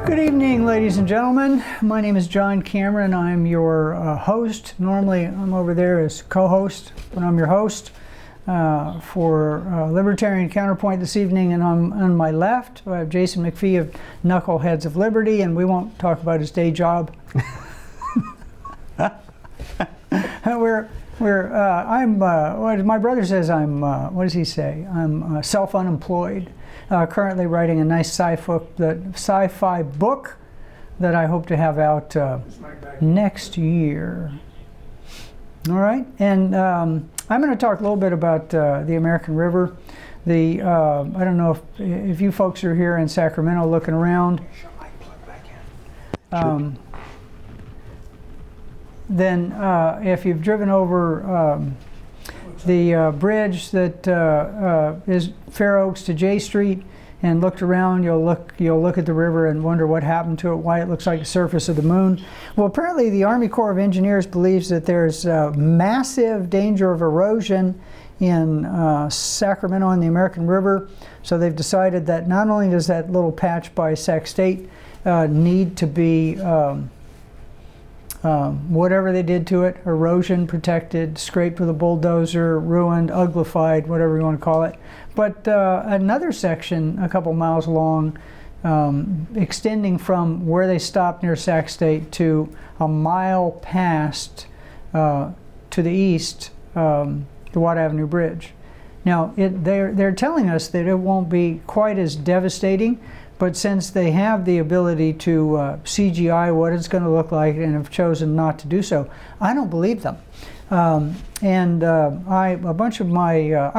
Good evening, ladies and gentlemen. My name is John Cameron. I'm your host. Normally, I'm over there as co-host, but I'm your host for Libertarian Counterpoint this evening. And on my left, I have Jason McPhee of Knuckleheads of Liberty, and we won't talk about his day job. My brother says what does he say? I'm self-unemployed. Currently writing a nice sci-fi book that I hope to have out next year. All right, and I'm going to talk a little bit about the American River. I don't know if you folks are here in Sacramento looking around. Then if you've driven over the bridge that is Fair Oaks to J Street and looked around, you'll look at the river and wonder what happened to it, why it looks like the surface of the moon. Well, apparently the Army Corps of Engineers believes that there's massive danger of erosion in Sacramento on the American River. So they've decided that not only does that little patch by Sac State need to be whatever they did to it, erosion protected, scraped with a bulldozer, ruined, uglified, whatever you want to call it. But another section, a couple miles long, extending from where they stopped near Sac State to a mile past to the east, the Watt Avenue Bridge. Now, they're telling us that it won't be quite as devastating, but since they have the ability to CGI what it's going to look like and have chosen not to do so, I don't believe them. I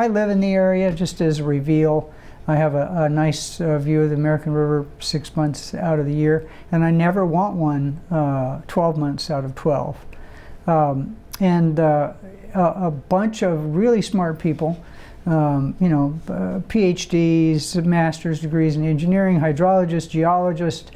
live in the area, just as a reveal. I have a nice view of the American River 6 months out of the year, and I never want one 12 months out of 12. A bunch of really smart people, PhDs, master's degrees in engineering, hydrologists, geologists,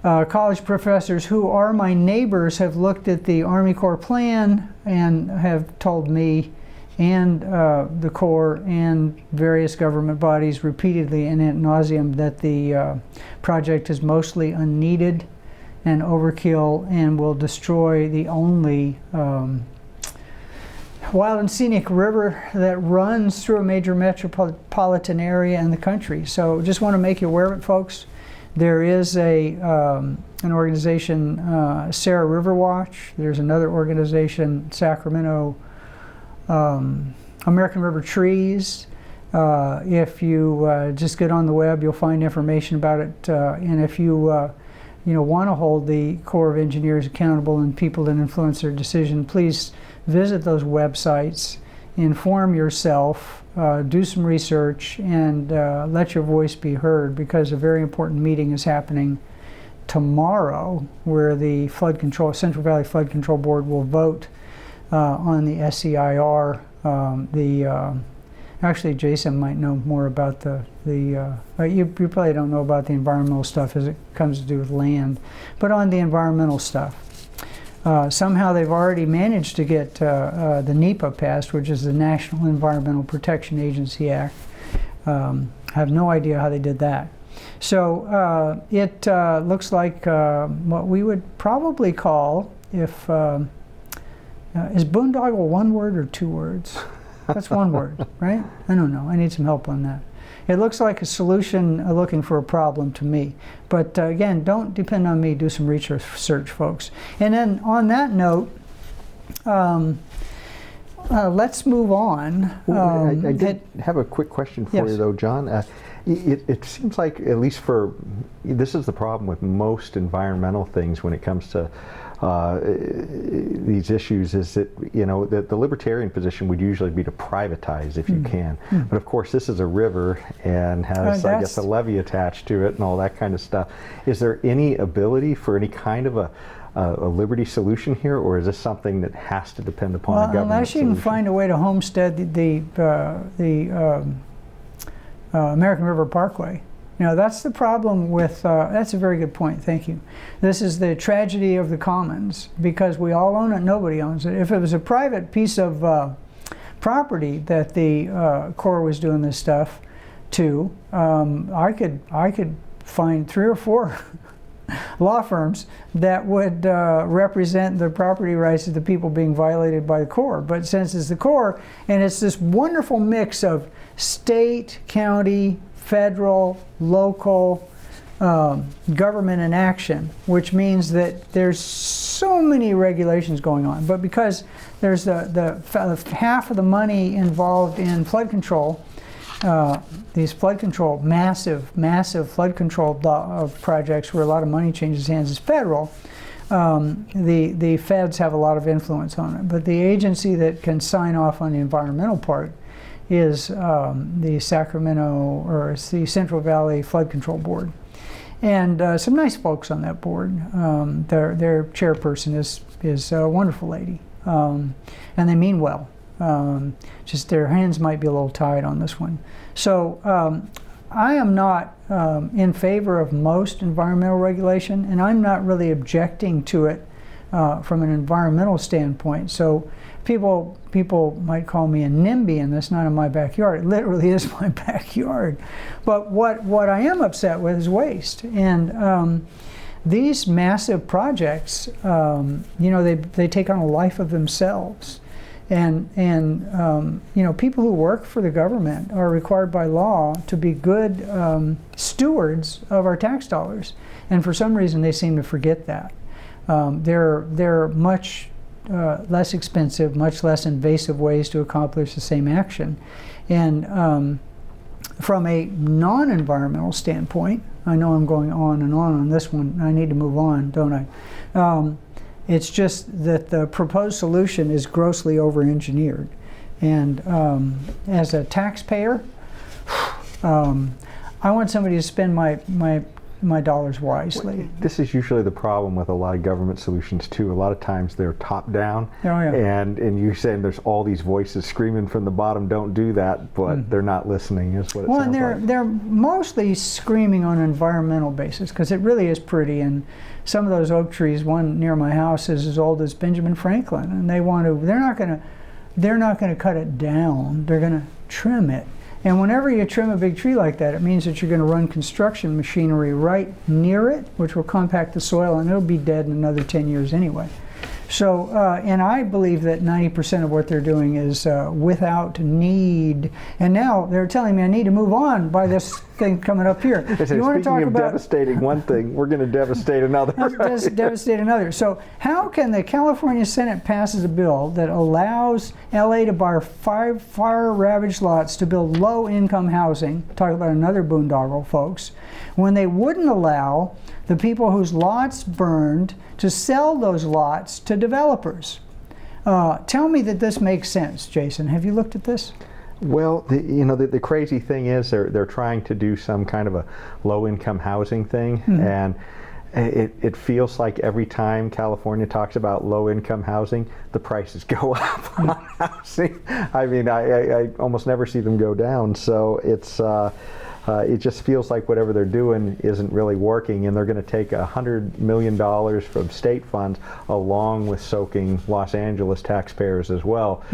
college professors who are my neighbors have looked at the Army Corps plan and have told me and the Corps and various government bodies repeatedly and ad nauseum that the project is mostly unneeded and overkill and will destroy the only wild and scenic river that runs through a major metropolitan area in the country. So just want to make you aware of it, folks. There is an organization, Sarah River Watch. There's another organization, Sacramento American River Trees. If you just get on the web, you'll find information about it. And if you want to hold the Corps of Engineers accountable and people that influence their decision, please visit those websites, inform yourself, do some research, and let your voice be heard, because a very important meeting is happening tomorrow where the Central Valley Flood Control Board will vote on the SEIR. Actually, Jason might know more about you probably don't know about the environmental stuff as it comes to do with land, but on the environmental stuff. Somehow they've already managed to get the NEPA passed, which is the National Environmental Protection Agency Act. I have no idea how they did that. So it looks like what we would probably call, is boondoggle one word or two words? That's one word, right? I don't know. I need some help on that. It looks like a solution looking for a problem to me. But again, don't depend on me. Do some research, folks. And then on that note, let's move on. I did have a quick question for you, though, John. It seems like, at least this is the problem with most environmental things when it comes to these issues, is that that the libertarian position would usually be to privatize if you can. But of course this is a river and has I guess a levee attached to it and all that kind of stuff. Is there any ability for any kind of a liberty solution here, or is this something that has to depend upon a government unless you can find a way to homestead the American River Parkway? That's the problem with, that's a very good point, thank you. This is the tragedy of the commons, because we all own it, nobody owns it. If it was a private piece of property that the Corps was doing this stuff to, I could find 3 or 4 law firms that would represent the property rights of the people being violated by the Corps. But since it's the Corps, and it's this wonderful mix of state, county, federal, local government in action, which means that there's so many regulations going on. But because there's half of the money involved in flood control, these flood control, massive flood control projects where a lot of money changes hands is federal, the feds have a lot of influence on it. But the agency that can sign off on the environmental part is the Sacramento, or it's the Central Valley Flood Control Board. And some nice folks on that board. Their chairperson is a wonderful lady, and they mean well. Just their hands might be a little tied on this one. So I am not in favor of most environmental regulation, and I'm not really objecting to it from an environmental standpoint. So people might call me a NIMBY, and that's not in my backyard. It literally is my backyard. But what I am upset with is waste. And these massive projects, they take on a life of themselves. And people who work for the government are required by law to be good stewards of our tax dollars. And for some reason, they seem to forget that. They're much less expensive, much less invasive ways to accomplish the same action. And from a non-environmental standpoint, I know I'm going on and on this one. I need to move on, don't I? It's just that the proposed solution is grossly over-engineered. And as a taxpayer, I want somebody to spend my dollars wisely. This is usually the problem with a lot of government solutions too. A lot of times they're top down, and you're saying there's all these voices screaming from the bottom, don't do that, but they're not listening, is what it sounds like. They're mostly screaming on an environmental basis, because it really is pretty. And some of those oak trees, one near my house, is as old as Benjamin Franklin, and they're not going to cut it down. They're going to trim it. And whenever you trim a big tree like that, it means that you're going to run construction machinery right near it, which will compact the soil, and it'll be dead in another 10 years anyway. So, and I believe that 90% of what they're doing is without need. And now they're telling me I need to move on by this thing coming up here. You want to talk about devastating one thing, we're going to devastate another. Devastate another. So how can the California Senate passes a bill that allows LA to buy 5 fire-ravaged lots to build low-income housing, talk about another boondoggle, folks, when they wouldn't allow the people whose lots burned to sell those lots to developers? Tell me that this makes sense, Jason. Have you looked at this? Well, the crazy thing is they're trying to do some kind of a low-income housing thing, and it feels like every time California talks about low-income housing, the prices go up on housing. I mean, I almost never see them go down. So it just feels like whatever they're doing isn't really working, and they're going to take $100 million from state funds along with soaking Los Angeles taxpayers as well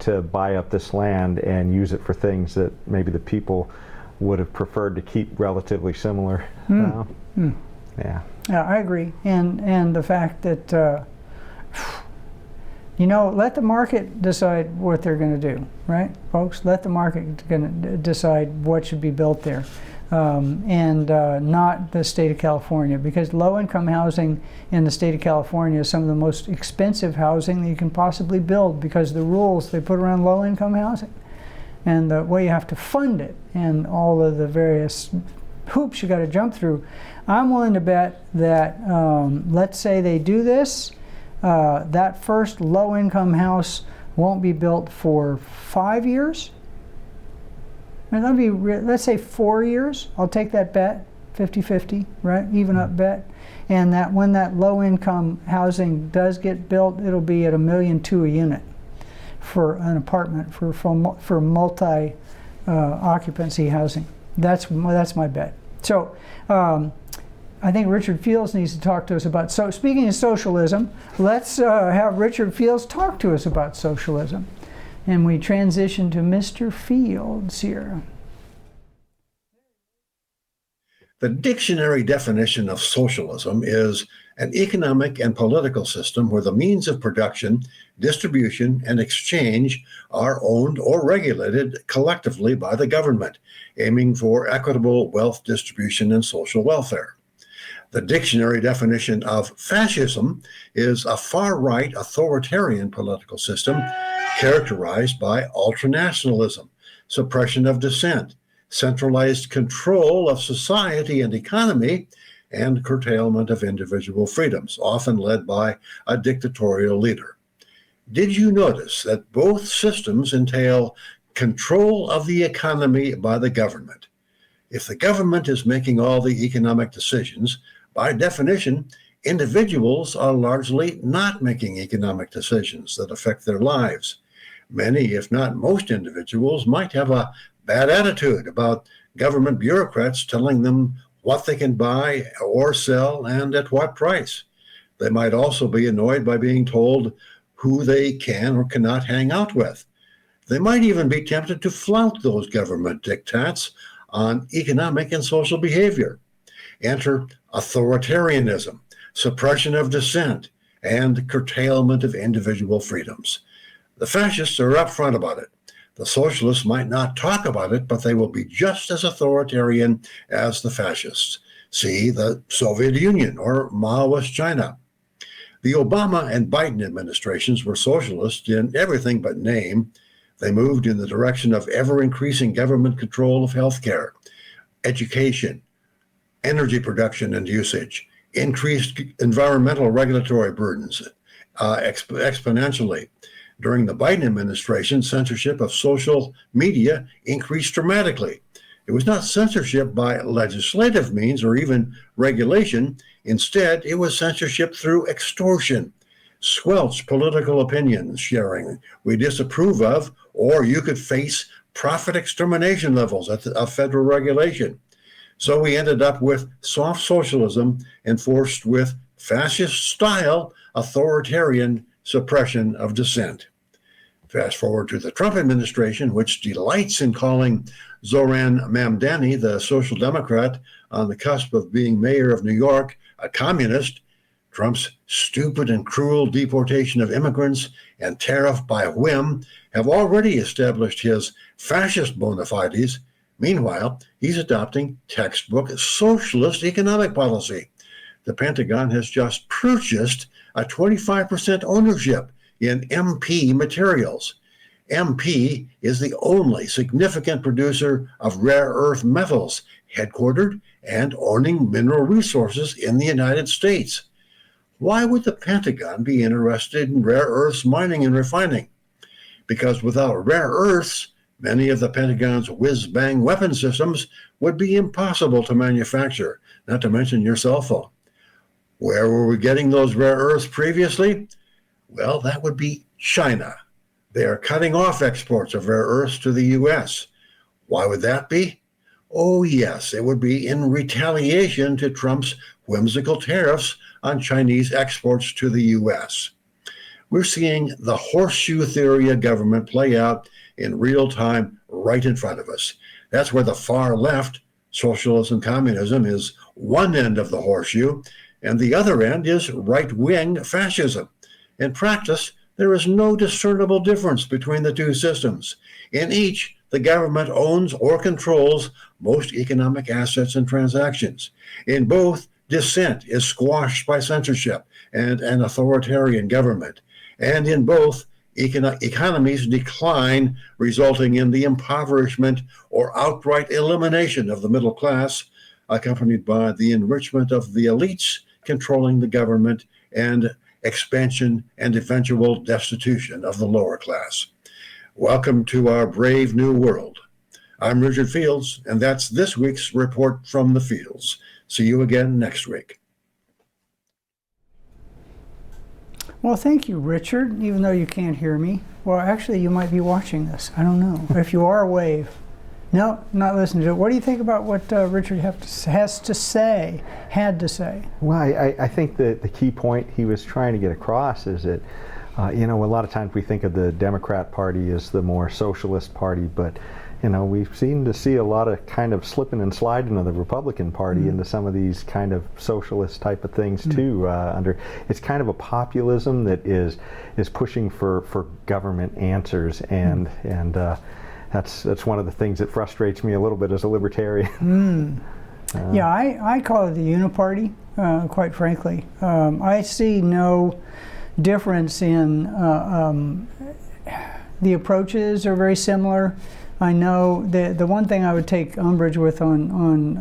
to buy up this land and use it for things that maybe the people would have preferred to keep relatively similar. Yeah, I agree, and the fact that let the market decide what they're going to do, right, folks? Let the market decide what should be built there, and not the state of California, because low-income housing in the state of California is some of the most expensive housing that you can possibly build, because the rules they put around low-income housing and the way you have to fund it and all of the various hoops you got to jump through. I'm willing to bet that let's say they do this, that first low-income house won't be built for 5 years. And that'll be, let's say 4 years. I'll take that bet, 50-50, right? Even up bet. And that when that low-income housing does get built, it'll be at $1.2 million a unit for an apartment for multi occupancy housing. That's my bet. So. I think Richard Fields needs to talk to us about, so speaking of socialism, let's have Richard Fields talk to us about socialism. And we transition to Mr. Fields here. The dictionary definition of socialism is an economic and political system where the means of production, distribution, and exchange are owned or regulated collectively by the government, aiming for equitable wealth distribution and social welfare. The dictionary definition of fascism is a far-right authoritarian political system characterized by ultranationalism, suppression of dissent, centralized control of society and economy, and curtailment of individual freedoms, often led by a dictatorial leader. Did you notice that both systems entail control of the economy by the government? If the government is making all the economic decisions, by definition, individuals are largely not making economic decisions that affect their lives. Many, if not most individuals, might have a bad attitude about government bureaucrats telling them what they can buy or sell and at what price. They might also be annoyed by being told who they can or cannot hang out with. They might even be tempted to flout those government diktats on economic and social behavior. Enter authoritarianism, suppression of dissent, and curtailment of individual freedoms. The fascists are upfront about it. The socialists might not talk about it, but they will be just as authoritarian as the fascists. See the Soviet Union or Maoist China. The Obama and Biden administrations were socialist in everything but name. They moved in the direction of ever-increasing government control of healthcare, education, energy production and usage, increased environmental regulatory burdens exponentially. During the Biden administration, censorship of social media increased dramatically. It was not censorship by legislative means or even regulation. Instead, it was censorship through extortion, squelch political opinion sharing we disapprove of, or you could face profit extermination levels of federal regulation. So we ended up with soft socialism enforced with fascist-style authoritarian suppression of dissent. Fast forward to the Trump administration, which delights in calling Zoran Mamdani, the social democrat on the cusp of being mayor of New York, a communist. Trump's stupid and cruel deportation of immigrants and tariff by whim have already established his fascist bona fides. Meanwhile, he's adopting textbook socialist economic policy. The Pentagon has just purchased a 25% ownership in MP Materials. MP is the only significant producer of rare earth metals, headquartered and owning mineral resources in the United States. Why would the Pentagon be interested in rare earths mining and refining? Because without rare earths, many of the Pentagon's whiz-bang weapon systems would be impossible to manufacture, not to mention your cell phone. Where were we getting those rare earths previously? Well, that would be China. They are cutting off exports of rare earths to the U.S. Why would that be? Oh, yes, it would be in retaliation to Trump's whimsical tariffs on Chinese exports to the U.S. We're seeing the horseshoe theory of government play out in real time right in front of us. That's where the far left, socialism, communism, is one end of the horseshoe, and the other end is right-wing fascism. In practice, there is no discernible difference between the two systems. In each, the government owns or controls most economic assets and transactions. In both, dissent is squashed by censorship and an authoritarian government. And in both, economies decline, resulting in the impoverishment or outright elimination of the middle class, accompanied by the enrichment of the elites controlling the government and expansion and eventual destitution of the lower class. Welcome to our brave new world. I'm Richard Fields, and that's this week's report from the fields. See you again next week. Well, thank you, Richard, even though you can't hear me. Well, actually, you might be watching this. I don't know. If you are, wave. No, not listening to it. What do you think about what Richard had to say? Well, I think that the key point he was trying to get across is that, a lot of times we think of the Democrat Party as the more socialist party, but we seem to see a lot of kind of slipping and sliding of the Republican Party into some of these kind of socialist type of things too. It's kind of a populism that is pushing for government answers, and that's one of the things that frustrates me a little bit as a libertarian. Yeah, I call it the uniparty, quite frankly. I see no difference in the approaches are very similar. I know the one thing I would take umbrage with on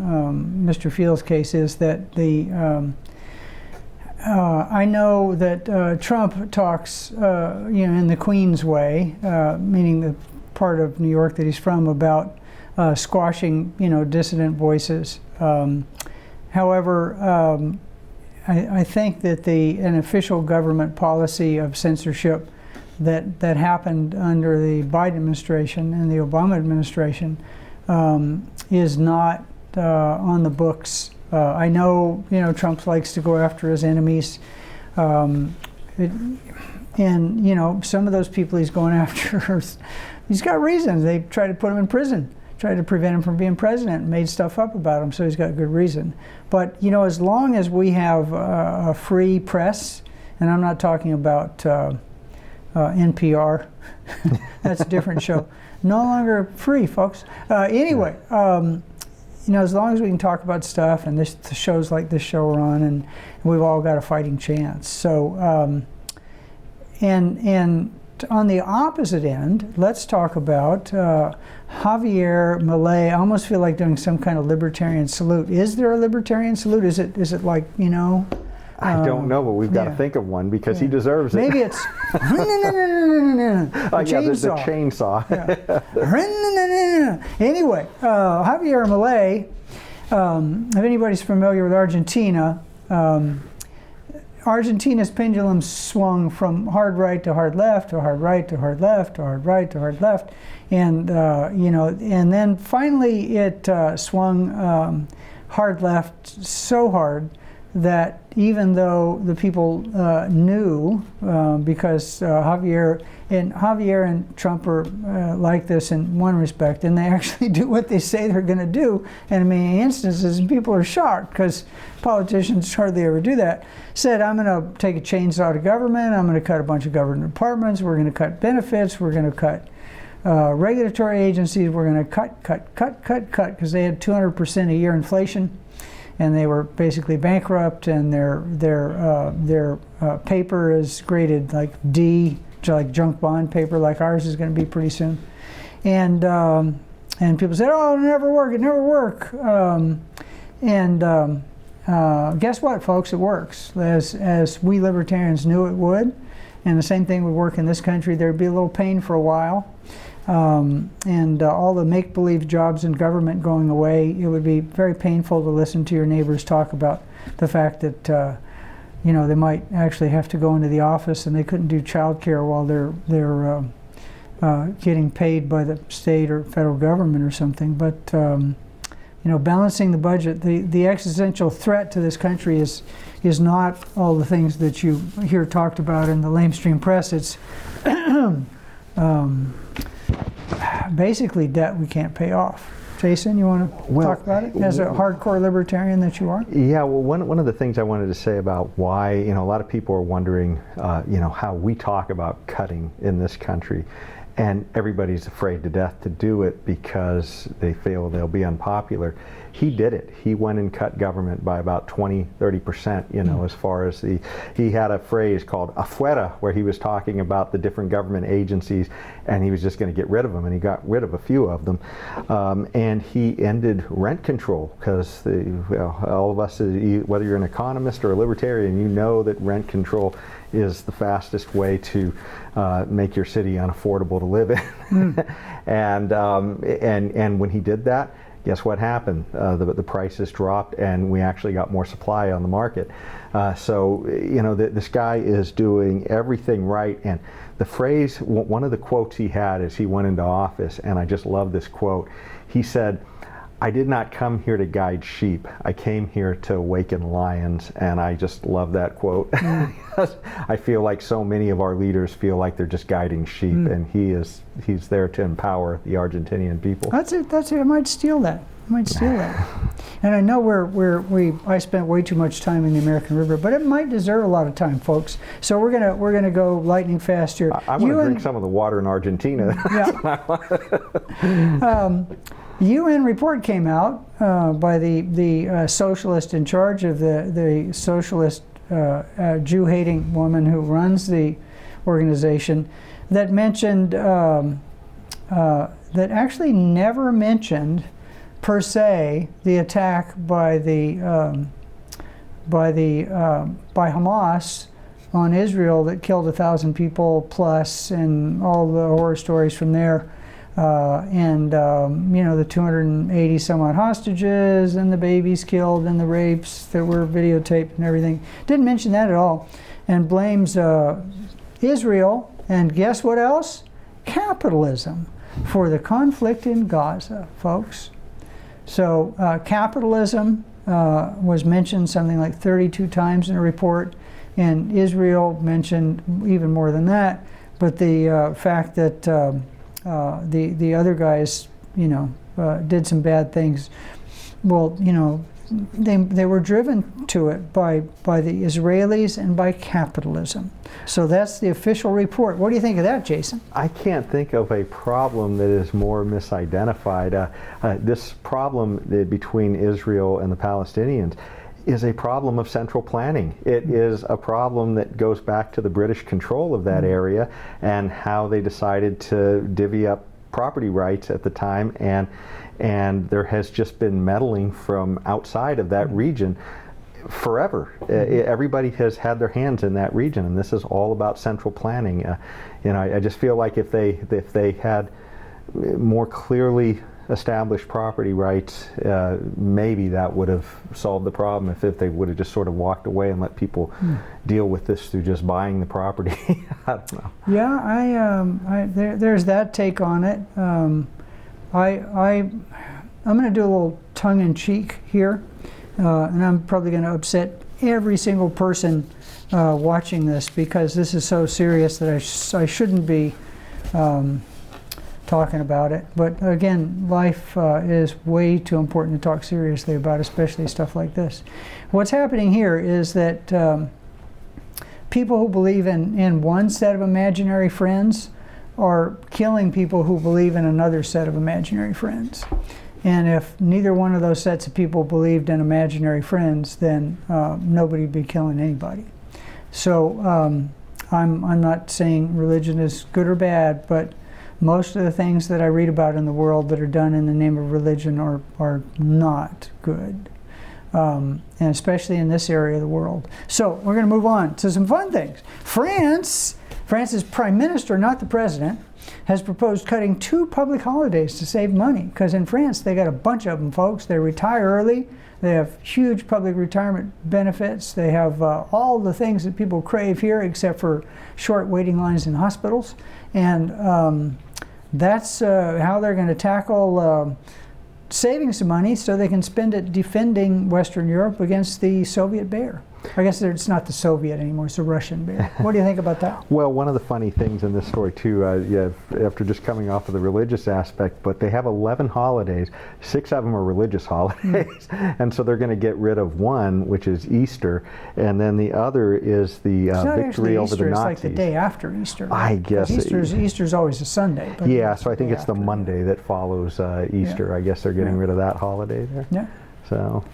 Mr. Field's case is that I know that Trump talks, in the Queen's way, meaning the part of New York that he's from, about squashing, dissident voices. However, I think that an official government policy of censorship that happened under the Biden administration and the Obama administration is not on the books. I know, Trump likes to go after his enemies, and some of those people he's going after, he's got reasons. They tried to put him in prison, tried to prevent him from being president, and made stuff up about him, so he's got good reason. But as long as we have a free press, and I'm not talking about NPR, that's a different show. No longer free, folks. Anyway, as long as we can talk about stuff, and the shows like this show are on, and we've all got a fighting chance. So, and on the opposite end, let's talk about Javier Milei. I almost feel like doing some kind of libertarian salute. Is there a libertarian salute? Is it like, I don't know, but we've got to think of one because he deserves it. Maybe it's the chainsaw. Anyway, Javier Milei, if anybody's familiar with Argentina, Argentina's pendulum swung from hard right to hard left, to hard right to hard left, to hard right to hard left, and and then finally it swung hard left so hard that even though the people knew, because Javier and Trump are like this in one respect, and they actually do what they say they're going to do, and in many instances, and people are shocked because politicians hardly ever do that, said, I'm going to take a chainsaw to government, I'm going to cut a bunch of government departments, we're going to cut benefits, we're going to cut regulatory agencies, we're going to cut, because they had 200% a year inflation, and they were basically bankrupt, and their paper is graded like D, like junk bond paper, like ours is going to be pretty soon. And people said, oh, it'll never work, it never work. Guess what, folks? It works. As we libertarians knew it would, and the same thing would work in this country. There'd be a little pain for a while. All the make-believe jobs in government going away, it would be very painful to listen to your neighbors talk about the fact that they might actually have to go into the office and they couldn't do child care while they're getting paid by the state or federal government or something. But balancing the budget, the existential threat to this country is not all the things that you hear talked about in the lamestream press. It's basically debt we can't pay off. Jason, you want to talk about it as a hardcore libertarian that you are? Yeah, well, one of the things I wanted to say about why, a lot of people are wondering, how we talk about cutting in this country, and everybody's afraid to death to do it because they feel they'll be unpopular. He did it. He went and cut government by about 20-30%, as far as he had a phrase called afuera, where he was talking about the different government agencies, and he was just going to get rid of them, and he got rid of a few of them. And he ended rent control, because all of us, whether you're an economist or a libertarian, you know that rent control is the fastest way to make your city unaffordable to live in. And when he did that, guess what happened? The prices dropped, and we actually got more supply on the market. So this guy is doing everything right. And the phrase, one of the quotes he had as he went into office, and I just love this quote. He said, I did not come here to guide sheep. I came here to awaken lions, and I just love that quote. I feel like so many of our leaders feel like they're just guiding sheep, and he's there to empower the Argentinian people. That's it. I might steal that. And I know I spent way too much time in the American River, but it might deserve a lot of time, folks. So we're gonna go lightning fast here. I want to drink some of the water in Argentina. Yeah. UN report came out by the socialist in charge of the socialist Jew-hating woman who runs the organization that mentioned that actually never mentioned per se the attack by Hamas on Israel that killed 1,000 people plus, and all the horror stories from there, and the 280 some odd hostages and the babies killed and the rapes that were videotaped and everything. Didn't mention that at all, and blames Israel and guess what else? Capitalism for the conflict in Gaza, folks. So capitalism was mentioned something like 32 times in a report, and Israel mentioned even more than that. But the fact that the other guys, did some bad things, well, they were driven to it by the Israelis and by capitalism. So that's the official report. What do you think of that, Jason? I can't think of a problem that is more misidentified. This problem between Israel and the Palestinians is a problem of central planning. It is a problem that goes back to the British control of that area and how they decided to divvy up property rights at the time, and there has just been meddling from outside of that region forever. Everybody has had their hands in that region, and this is all about central planning. I just feel like if they had more clearly established property rights, maybe that would have solved the problem if they would have just sort of walked away and let people deal with this through just buying the property. I don't know. Yeah, there's that take on it. I'm going to do a little tongue-in-cheek here, and I'm probably going to upset every single person watching this, because this is so serious that I shouldn't be talking about it. But again, life is way too important to talk seriously about, especially stuff like this. What's happening here is that people who believe in one set of imaginary friends are killing people who believe in another set of imaginary friends. And if neither one of those sets of people believed in imaginary friends, then nobody would be killing anybody. So I'm not saying religion is good or bad, but most of the things that I read about in the world that are done in the name of religion are not good, and especially in this area of the world. So we're going to move on to some fun things. France's prime minister, not the president, has proposed cutting 2 public holidays to save money, because in France they got a bunch of them, folks. They retire early. They have huge public retirement benefits. They have all the things that people crave here, except for short waiting lines in hospitals. And that's how they're going to tackle saving some money so they can spend it defending Western Europe against the Soviet bear. I guess it's not the Soviet anymore, it's the Russian bear. What do you think about that? Well, one of the funny things in this story too, after just coming off of the religious aspect, but they have 11 holidays, 6 of them are religious holidays, and so they're going to get rid of one, which is Easter, and then the other is the victory over the Nazis. It's like the day after Easter. Right? I guess. Easter's always a Sunday. But yeah, so I think it's the Monday that follows Easter. Yeah. I guess they're getting rid of that holiday there. Yeah. So.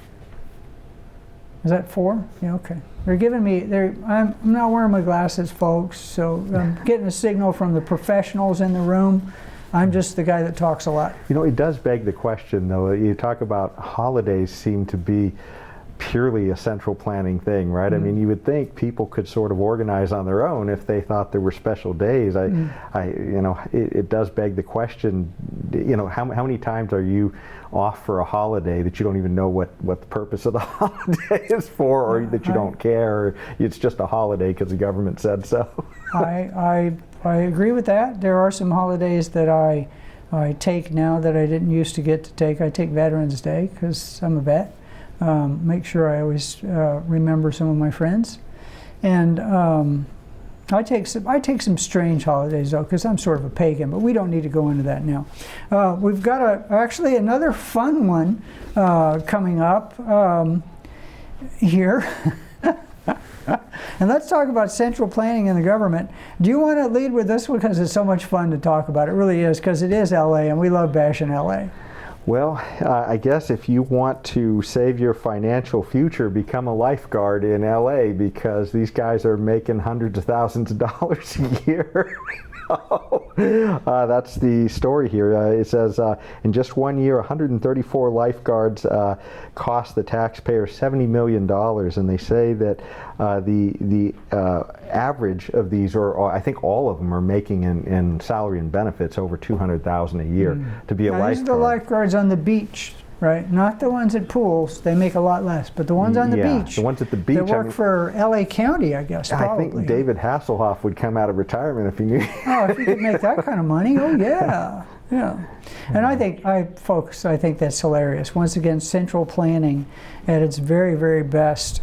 Is that 4? Yeah, okay. They're giving me, I'm not wearing my glasses, folks, so I'm getting a signal from the professionals in the room. I'm just the guy that talks a lot. It does beg the question, though. You talk about holidays seem to be purely a central planning thing, right? I mean, you would think people could sort of organize on their own if they thought there were special days. It does beg the question, how many times are you off for a holiday that you don't even know what the purpose of the holiday is for, or that you don't care, or it's just a holiday because the government said so? I agree with that. There are some holidays that I I take now that I didn't used to get to take. I take Veterans Day because I'm a vet. Make sure I always remember some of my friends. And I take some strange holidays though, because I'm sort of a pagan, but we don't need to go into that now. We've got actually another fun one coming up here. And let's talk about central planning in the government. Do you want to lead with this one, because it's so much fun to talk about? It really is, because it is LA, and we love bashing LA. Well, I guess if you want to save your financial future, become a lifeguard in LA, because these guys are making hundreds of thousands of dollars a year. That's the story here. It says in just 1 year, 134 lifeguards cost the taxpayer $70 million, and they say that the average of these, or I think all of them, are making in salary and benefits over $200,000 a year to be a lifeguard. These are the lifeguards on the beach, right? Not the ones at pools. They make a lot less, but the ones on the beach. The ones at the beach. They work for LA County, I guess, probably. I think David Hasselhoff would come out of retirement if he knew. Oh, if he could make that kind of money, oh yeah, yeah. And I think that's hilarious. Once again, central planning at its very, very best.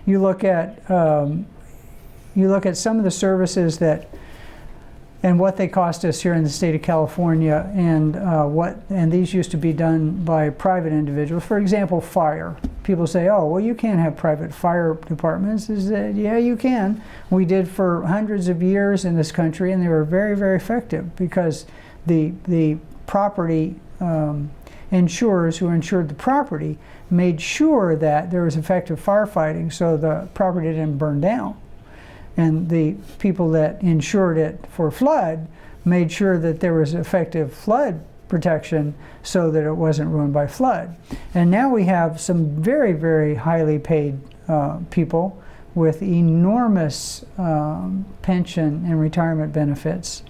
You look at some of the services and what they cost us here in the state of California, and these used to be done by private individuals. For example, fire. People say, "Oh, well, you can't have private fire departments." Yeah, you can. We did for hundreds of years in this country, and they were very, very effective, because the property insurers who insured the property made sure that there was effective firefighting, so the property didn't burn down. And the people that insured it for flood made sure that there was effective flood protection so that it wasn't ruined by flood. And now we have some very, very highly paid people with enormous pension and retirement benefits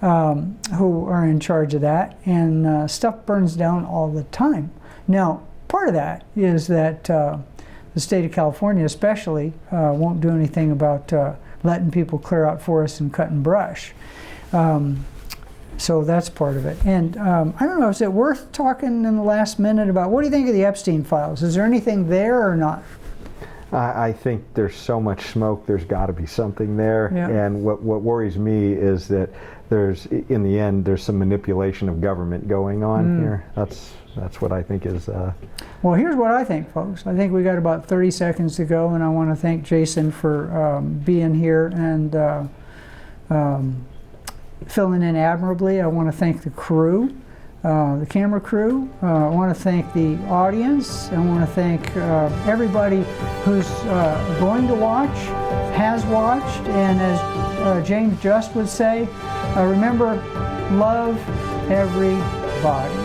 who are in charge of that, and stuff burns down all the time. Now, part of that is that the state of California especially won't do anything about letting people clear out forests and cut and brush. So that's part of it. And I don't know, is it worth talking in the last minute about, what do you think of the Epstein files? Is there anything there or not? I think there's so much smoke, there's got to be something there. Yeah. And what worries me is that in the end, there's some manipulation of government going on here. That's what I think is... Well, here's what I think, folks. I think we got about 30 seconds to go, and I want to thank Jason for being here and filling in admirably. I want to thank the crew, the camera crew. I want to thank the audience. I want to thank everybody who's going to watch, has watched, and as James Just would say, remember, love everybody.